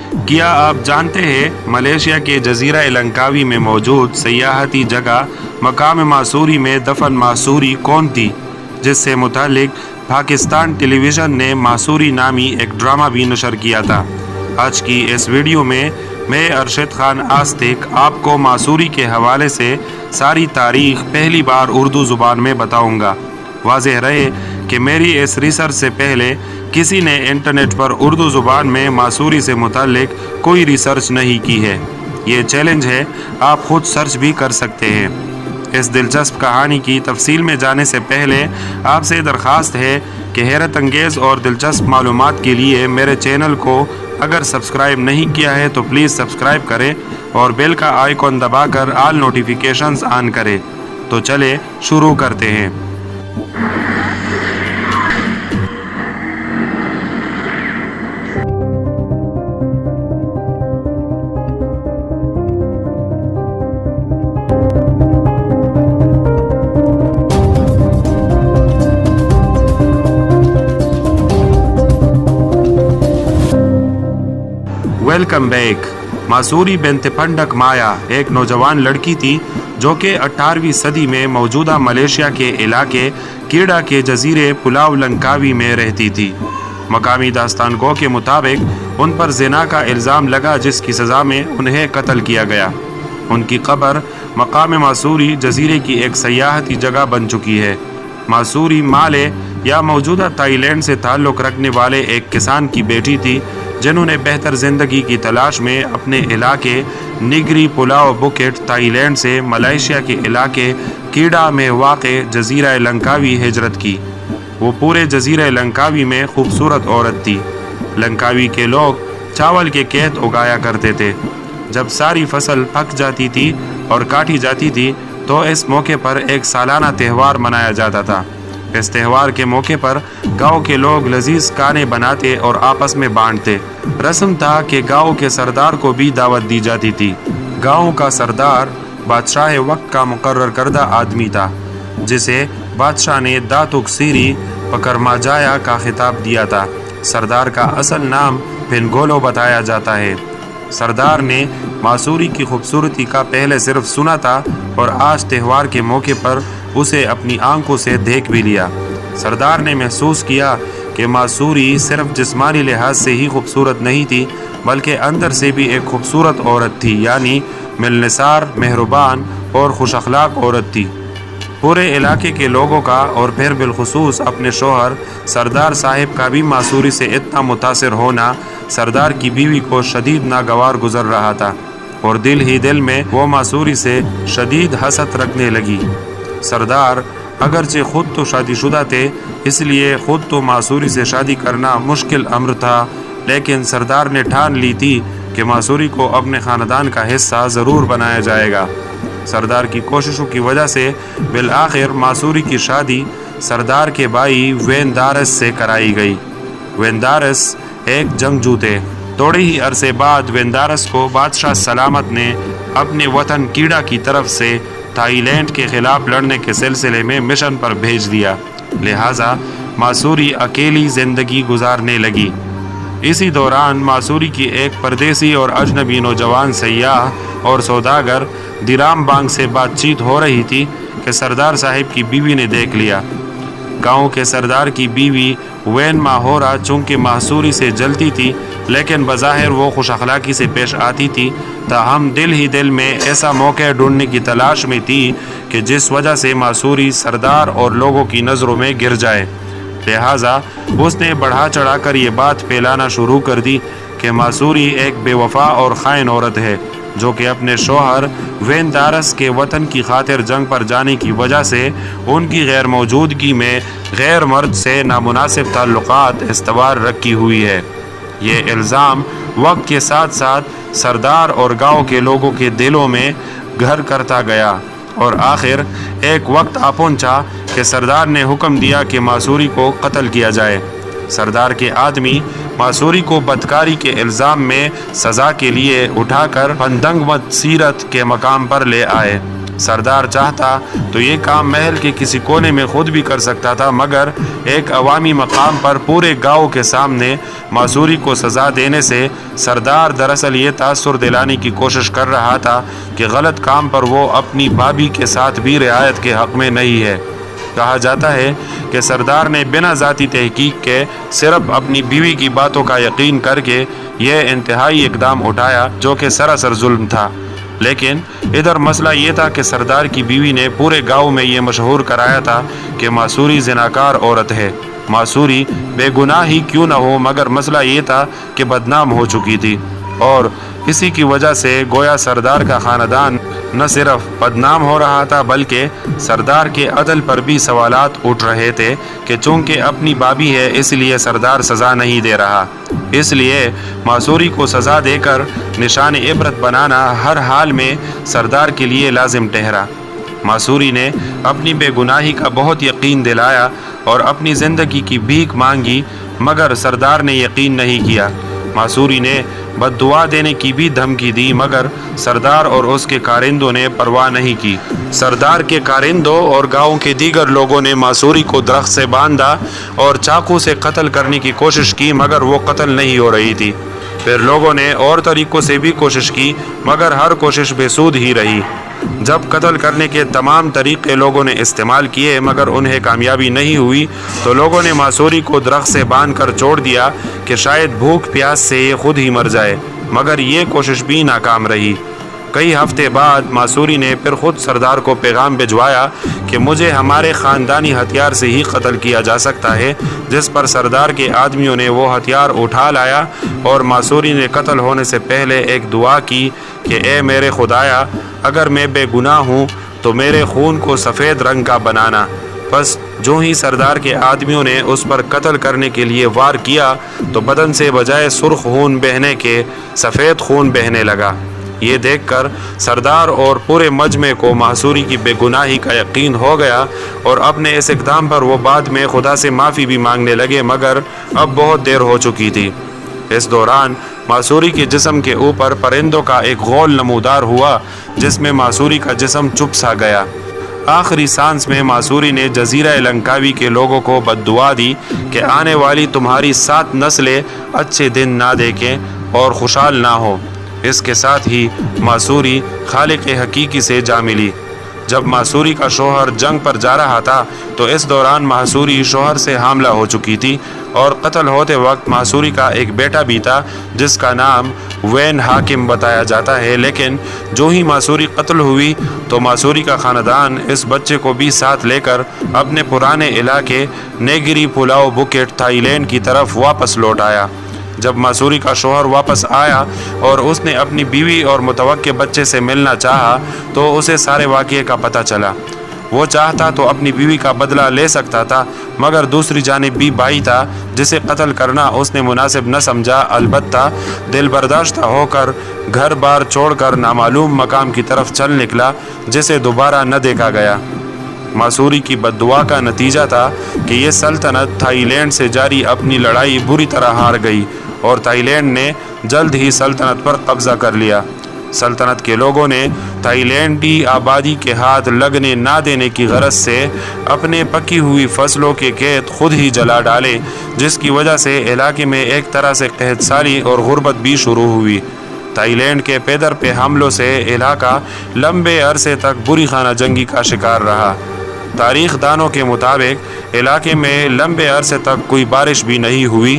क्या आप जानते हैं मलेशिया के जजीरा लंकावी में मौजूद सयाहती जगह मकाम मासूरी में दफन मासूरी कौन थी, जिससे मुतालिक पाकिस्तान टेलीविज़न ने मासूरी नामी एक ड्रामा भी नशर किया था। आज की इस वीडियो में मैं अरशद खान आस्तिक आपको मासूरी के हवाले से सारी तारीख पहली बार उर्दू ज़ुबान में बताऊंगा। वाज़ेह रहे कि मेरी इस रिसर्च से पहले किसी ने इंटरनेट पर उर्दू ज़ुबान में मासूरी से मुतालिक कोई रिसर्च नहीं की है। ये चैलेंज है, आप ख़ुद सर्च भी कर सकते हैं। इस दिलचस्प कहानी की तफसील में जाने से पहले आपसे दरख्वास्त है कि हैरत अंगेज़ और दिलचस्प मालूमात के लिए मेरे चैनल को अगर सब्सक्राइब नहीं किया है तो प्लीज़ सब्सक्राइब करें और बेल का आइकॉन दबाकर ऑल नोटिफिकेशंस ऑन करें। तो चले शुरू करते हैं। Welcome back. मासूरी बिन्त पंडक माया एक नौजवान लड़की थी जो कि 18वीं सदी में मौजूदा मलेशिया के इलाके कीड़ा के जजीरे पुलाव लंकावी में रहती थी। मकामी दास्तान गो के मुताबिक उन पर ज़िना का इल्ज़ाम लगा, जिसकी सज़ा में उन्हें कत्ल किया गया। उनकी कब्र मकाम मासूरी जजीरे की एक सयाहती जगह बन चुकी है। मासूरी माले या मौजूदा थाईलैंड से ताल्लुक़ रखने वाले एक किसान की बेटी थी, जिन्होंने बेहतर ज़िंदगी की तलाश में अपने इलाके निगरी पुलाव बुकेट थाईलैंड से मलेशिया के इलाके कीड़ा में वाक़े जजीरा लंकावी हिजरत की। वो पूरे जजीरा लंकावी में खूबसूरत औरत थी। लंकावी के लोग चावल के खेत उगाया करते थे। जब सारी फसल पक जाती थी और काटी जाती थी तो इस मौके पर एक सालाना त्यौहार मनाया जाता था। इस त्यौहार के मौके पर गांव के लोग लजीज खाने बनाते और आपस में बांटते। रस्म था कि गांव के सरदार को भी दावत दी जाती थी। गांव का सरदार बादशाह वक्त का मुकर्रर करदा आदमी था, जिसे बादशाह ने दातुक सीरी पकरमाजाया का खिताब दिया था। सरदार का असल नाम पिनगोलो बताया जाता है। सरदार ने मासूरी की खूबसूरती का पहले सिर्फ सुना था और आज त्यौहार के मौके पर उसे अपनी आंखों से देख भी लिया। सरदार ने महसूस किया कि मासूरी सिर्फ जिस्मानी लिहाज से ही खूबसूरत नहीं थी, बल्कि अंदर से भी एक खूबसूरत औरत थी, यानी मिलनसार, मेहरबान और खुश अखलाक औरत थी। पूरे इलाके के लोगों का और फिर बिलखुसूस अपने शोहर सरदार साहिब का भी मासूरी से इतना मुतासिर होना सरदार की बीवी को शदीद नागवार गुजर रहा था और दिल ही दिल में वो मासूरी से शदीद हसद रखने लगी। सरदार अगरचे खुद तो शादीशुदा थे, इसलिए खुद तो मासूरी से शादी करना मुश्किल अम्र था, लेकिन सरदार ने ठान ली थी कि मासूरी को अपने ख़ानदान का हिस्सा ज़रूर बनाया जाएगा। सरदार की कोशिशों की वजह से बिल आखिर मासूरी की शादी सरदार के भाई वेंदारस से कराई गई। वेंदारस एक जंगजू थे। थोड़े ही अरसे बाद वेंदारस को बादशाह सलामत ने अपने वतन कीड़ा की तरफ से थाईलैंड के खिलाफ लड़ने के सिलसिले में मिशन पर भेज दिया। लिहाजा मासूरी अकेली ज़िंदगी गुजारने लगी। इसी दौरान मासूरी की एक परदेसी और अजनबी नौजवान सयाह और सौदागर दिराम बांग से बातचीत हो रही थी कि सरदार साहिब की बीवी ने देख लिया। गांव के सरदार की बीवी वैन माहोरा चूँकि मासूरी से जलती थी, लेकिन बज़ाहिर वो खुश अखलाकी से पेश आती थी, ताहम दिल ही दिल में ऐसा मौका ढूंढने की तलाश में थी कि जिस वजह से मासूरी सरदार और लोगों की नज़रों में गिर जाए। लिहाजा उसने बढ़ा चढ़ा कर ये बात फैलाना शुरू कर दी कि मासूरी एक बेवफा और ख़ाइन औरत है, जो कि अपने शोहर वेंदारस के वतन की खातिर जंग पर जाने की वजह से उनकी गैर मौजूदगी में गैर मर्द से नामुनासिब ताल्लुकात इस्तवार रखी हुई है। ये इल्ज़ाम वक्त के साथ साथ सरदार और गांव के लोगों के दिलों में घर करता गया और आखिर एक वक्त आ पहुंचा कि सरदार ने हुक्म दिया कि मासूरी को कत्ल किया जाए। सरदार के आदमी मासूरी को बदकारी के इल्ज़ाम में सज़ा के लिए उठाकर पंदंग मत सीरत के मकाम पर ले आए। سردار چاہتا تو یہ کام محل کے کسی کونے میں خود بھی کر سکتا تھا، مگر ایک عوامی مقام پر پورے گاؤں کے سامنے معصوری کو سزا دینے سے سردار دراصل یہ تاثر دلانے کی کوشش کر رہا تھا کہ غلط کام پر وہ اپنی بھابھی کے ساتھ بھی رعایت کے حق میں نہیں ہے۔ کہا جاتا ہے کہ سردار نے بنا ذاتی تحقیق کے صرف اپنی بیوی کی باتوں کا یقین کر کے یہ انتہائی اقدام اٹھایا جو کہ سراسر ظلم تھا۔ لیکن ادھر مسئلہ یہ تھا کہ سردار کی بیوی نے پورے گاؤں میں یہ مشہور کرایا تھا کہ معصوری زناکار عورت ہے۔ معصوری بے گناہ ہی کیوں نہ ہو، مگر مسئلہ یہ تھا کہ بدنام ہو چکی تھی، اور اسی کی وجہ سے گویا سردار کا خاندان نہ صرف بدنام ہو رہا تھا بلکہ سردار کے عدل پر بھی سوالات اٹھ رہے تھے کہ چونکہ اپنی بابی ہے اس لیے سردار سزا نہیں دے رہا۔ اس لیے معصوری کو سزا دے کر نشان عبرت بنانا ہر حال میں سردار کے لیے لازم ٹھہرا۔ معصوری نے اپنی بے گناہی کا بہت یقین دلایا اور اپنی زندگی کی بھیک مانگی، مگر سردار نے یقین نہیں کیا۔ معصوری نے بد دعا دینے کی بھی دھمکی دی، مگر سردار اور اس کے کارندوں نے پرواہ نہیں کی۔ سردار کے کارندوں اور گاؤں کے دیگر لوگوں نے معصوری کو درخت سے باندھا اور چاقو سے قتل کرنے کی کوشش کی، مگر وہ قتل نہیں ہو رہی تھی۔ پھر لوگوں نے اور طریقوں سے بھی کوشش کی، مگر ہر کوشش بے سود ہی رہی۔ جب قتل کرنے کے تمام طریقے لوگوں نے استعمال کیے مگر انہیں کامیابی نہیں ہوئی تو لوگوں نے معصوری کو درخت سے باندھ کر چھوڑ دیا کہ شاید بھوک پیاس سے یہ خود ہی مر جائے، مگر یہ کوشش بھی ناکام رہی۔ کئی ہفتے بعد معصوری نے پھر خود سردار کو پیغام بھجوایا کہ مجھے ہمارے خاندانی ہتھیار سے ہی قتل کیا جا سکتا ہے، جس پر سردار کے آدمیوں نے وہ ہتھیار اٹھا لایا اور معصوری نے قتل ہونے سے پہلے ایک دعا کی کہ اے میرے خدایا، اگر میں بے گناہ ہوں تو میرے خون کو سفید رنگ کا بنانا۔ بس جو ہی سردار کے آدمیوں نے اس پر قتل کرنے کے لیے وار کیا تو بدن سے بجائے سرخ خون بہنے کے سفید خون بہنے لگا۔ یہ دیکھ کر سردار اور پورے مجمع کو معصوری کی بے گناہی کا یقین ہو گیا اور اپنے اس اقدام پر وہ بعد میں خدا سے معافی بھی مانگنے لگے، مگر اب بہت دیر ہو چکی تھی۔ اس دوران معصوری کے جسم کے اوپر پرندوں کا ایک غول نمودار ہوا جس میں معصوری کا جسم چپ سا گیا۔ آخری سانس میں معصوری نے جزیرہ لنکاوی کے لوگوں کو بد دعا دی کہ آنے والی تمہاری 7 نسلیں اچھے دن نہ دیکھیں اور خوشحال نہ ہو۔ اس کے ساتھ ہی معصوری خالق حقیقی سے جا ملی۔ جب معصوری کا شوہر جنگ پر جا رہا تھا تو اس دوران معصوری شوہر سے حاملہ ہو چکی تھی اور قتل ہوتے وقت معصوری کا ایک بیٹا بھی تھا جس کا نام وین حاکم بتایا جاتا ہے، لیکن جو ہی معصوری قتل ہوئی تو معصوری کا خاندان اس بچے کو بھی ساتھ لے کر اپنے پرانے علاقے نیگری پولاؤ بکٹ تھائی لینڈ کی طرف واپس لوٹ آیا۔ جب معصوری کا شوہر واپس آیا اور اس نے اپنی بیوی اور متوقع بچے سے ملنا چاہا تو اسے سارے واقعے کا پتہ چلا۔ وہ چاہتا تو اپنی بیوی کا بدلہ لے سکتا تھا، مگر دوسری جانب بھی بھائی تھا جسے قتل کرنا اس نے مناسب نہ سمجھا۔ البتہ دل برداشتہ ہو کر گھر بار چھوڑ کر نامعلوم مقام کی طرف چل نکلا جسے دوبارہ نہ دیکھا گیا۔ معصوری کی بد دعا کا نتیجہ تھا کہ یہ سلطنت تھائی لینڈ سے جاری اپنی لڑائی بری طرح ہار گئی اور تھائی لینڈ نے جلد ہی سلطنت پر قبضہ کر لیا۔ سلطنت کے لوگوں نے تھائی لینڈی آبادی کے ہاتھ لگنے نہ دینے کی غرض سے اپنے پکی ہوئی فصلوں کے کھیت خود ہی جلا ڈالے، جس کی وجہ سے علاقے میں ایک طرح سے قحط سالی اور غربت بھی شروع ہوئی۔ تھائی لینڈ کے پیدر پہ حملوں سے علاقہ لمبے عرصے تک بری خانہ جنگی کا شکار رہا۔ تاریخ دانوں کے مطابق علاقے میں لمبے عرصے تک کوئی بارش بھی نہیں ہوئی۔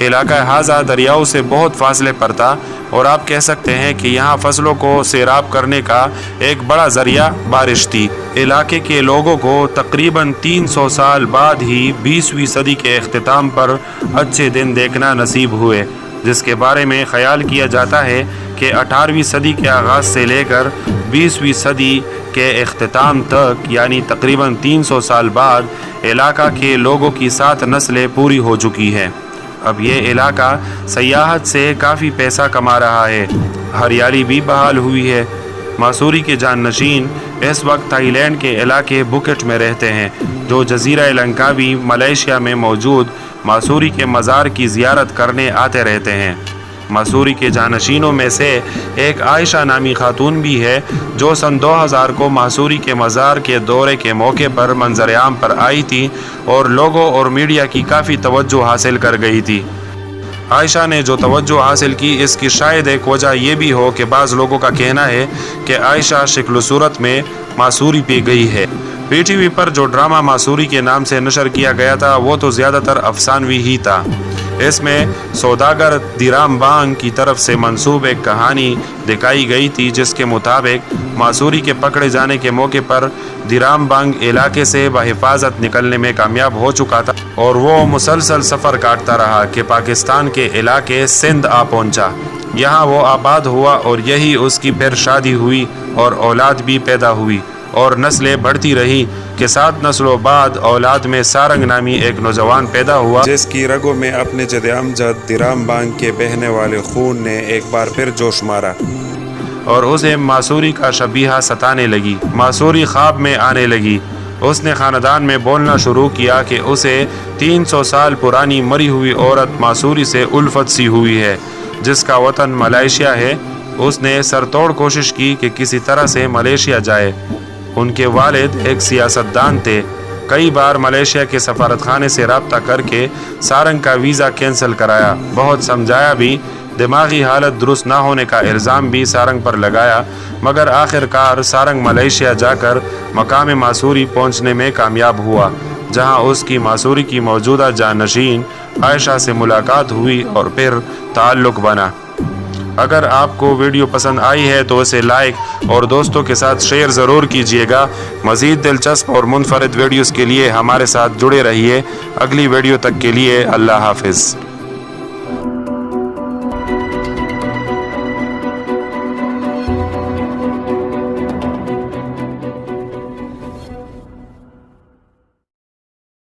علاقہ ہازا دریاؤں سے بہت فاصلے پر تھا اور آپ کہہ سکتے ہیں کہ یہاں فصلوں کو سیراب کرنے کا ایک بڑا ذریعہ بارش تھی۔ علاقے کے لوگوں کو تقریباً 300 سال بعد ہی 20ویں صدی کے اختتام پر اچھے دن دیکھنا نصیب ہوئے، جس کے بارے میں خیال کیا جاتا ہے کہ 18ویں صدی کے آغاز سے لے کر 20ویں صدی کے اختتام تک، یعنی تقریباً 300 سال بعد علاقہ کے لوگوں کی 7 نسلیں پوری ہو چکی ہیں۔ اب یہ علاقہ سیاحت سے کافی پیسہ کما رہا ہے، ہریالی بھی بحال ہوئی ہے۔ معصوری کے جانشین اس وقت تھائی لینڈ کے علاقے بکٹ میں رہتے ہیں، جو جزیرہ لنکاوی ملائیشیا میں موجود معصوری کے مزار کی زیارت کرنے آتے رہتے ہیں۔ मसूरी के जानशीनों में से एक आयशा नामी खातून भी है जो सन 2000 को मसूरी के मज़ार के दौरे के मौके पर मंजर आम पर आई थी और लोगों और मीडिया की काफ़ी तवज्जो हासिल कर गई थी। आयशा ने जो तवज्जो हासिल की, इसकी शायद एक वजह यह भी हो कि बाज़ लोगों का कहना है कि आयशा शक्ल सूरत में मासूरी पे गई है। PTV पर जो ड्रामा मासूरी के नाम से नशर किया गया था वो तो ज़्यादातर अफसानवी ही था। इसमें सौदागर दिराम बांग की तरफ से मंसूब एक कहानी दिखाई गई थी जिसके मुताबिक मासूरी के पकड़े जाने के मौके पर दिराम बांग इलाके से बहिफाजत निकलने में कामयाब हो चुका था और वो मुसलसल सफ़र काटता रहा कि पाकिस्तान के इलाके सिंध आ पहुंचा। यहाँ वो आबाद हुआ और यही उसकी फिर शादी हुई और औलाद भी पैदा हुई और नस्लें बढ़ती रही कि 7 नस्लों बाद औलाद में सारंग नामी एक नौजवान पैदा हुआ जिसकी रगों में अपने जद दिराम बांग के बहने वाले खून ने एक बार फिर जोश मारा और उसे मासूरी का शबीहा सताने लगी। मासूरी ख्वाब में आने लगी। उसने ख़ानदान में बोलना शुरू किया कि उसे 300 साल पुरानी मरी हुई औरत मासूरी से उल्फत सी हुई है जिसका वतन मलेशिया है। उसने सरतोड़ कोशिश की कि किसी तरह से मलेशिया जाए। उनके वालिद एक सियासतदान थे। कई बार मलेशिया के सफारतखाने से रब्ता करके सारंग का वीज़ा कैंसिल कराया, बहुत समझाया भी, दिमागी हालत दुरुस्त ना होने का इल्ज़ाम भी सारंग पर लगाया, मगर आखिरकार सारंग मलेशिया जाकर मकाम मासूरी पहुंचने में कामयाब हुआ जहां उसकी मासूरी की मौजूदा जानशीन आयशा से मुलाकात हुई और फिर ताल्लुक़ बना। अगर आपको वीडियो पसंद आई है तो इसे लाइक और दोस्तों के साथ शेयर ज़रूर कीजिएगा। मज़ीद दिलचस्प और मुनफरिद वीडियोज़ के लिए हमारे साथ जुड़े रहिए। अगली वीडियो तक के लिए अल्लाह हाफिज़।